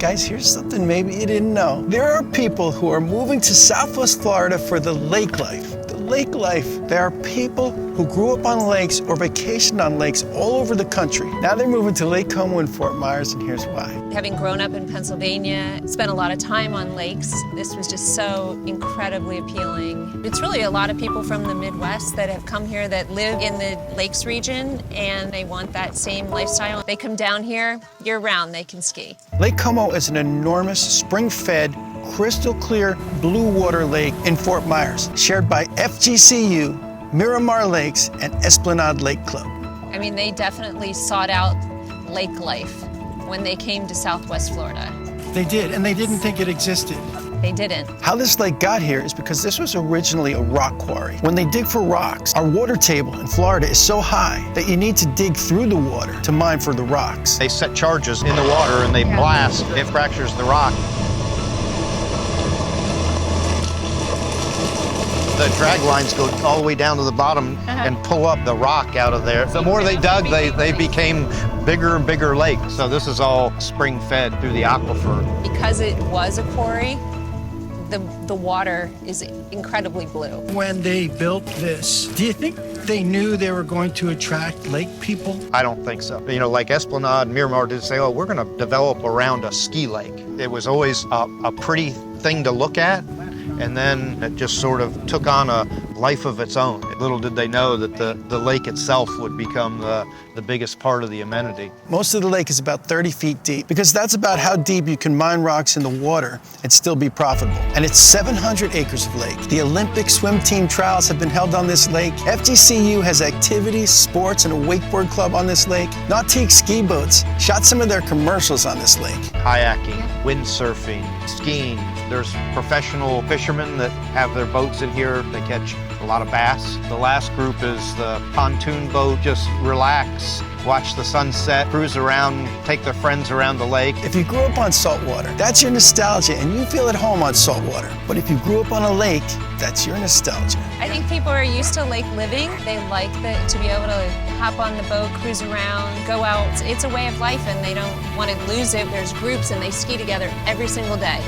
Guys, here's something maybe you didn't know. There are people who are moving to Southwest Florida for the lake life. The lake life, there are people who grew up on lakes or vacationed on lakes all over the country. Now they're moving to Lake Como and Fort Myers, and here's why. Having grown up in Pennsylvania, spent a lot of time on lakes, this was just so incredibly appealing. It's really a lot of people from the Midwest that have come here that live in the lakes region, and they want that same lifestyle. They come down here year-round, they can ski. Lake Como is an enormous, spring-fed, crystal clear blue water lake in Fort Myers, shared by FGCU, Miromar Lakes, and Esplanade Lake Club. I mean, they definitely sought out lake life when they came to Southwest Florida. They did, and they didn't think it existed. They didn't. How this lake got here is because this was originally a rock quarry. When they dig for rocks, our water table in Florida is so high that you need to dig through the water to mine for the rocks. They set charges in the water and they blast. It fractures the rock. The drag lines go all the way down to the bottom and pull up the rock out of there. The more they dug, they became bigger and bigger lakes. So this is all spring fed through the aquifer. Because it was a quarry, the water is incredibly blue. When they built this, do you think they knew they were going to attract lake people? I don't think so. You know, like Esplanade and Miromar did say, oh, we're going to develop around a ski lake. It was always a pretty thing to look at. And then it just sort of took on a life of its own. Little did they know that the lake itself would become the biggest part of the amenity. Most of the lake is about 30 feet deep, because that's about how deep you can mine rocks in the water and still be profitable. And it's 700 acres of lake. The Olympic swim team trials have been held on this lake. FGCU has activities, sports, and a wakeboard club on this lake. Nautique ski boats shot some of their commercials on this lake. Kayaking, windsurfing, skiing. There's professional fishermen that have their boats in here. They catch a lot of bass. The last group is the pontoon boat. Just relax, watch the sunset, cruise around, take their friends around the lake. If you grew up on saltwater, that's your nostalgia, and you feel at home on saltwater. But if you grew up on a lake, that's your nostalgia. I think people are used to lake living. They like to be able to hop on the boat, cruise around, go out. It's a way of life, and they don't want to lose it. There's groups, and they ski together every single day.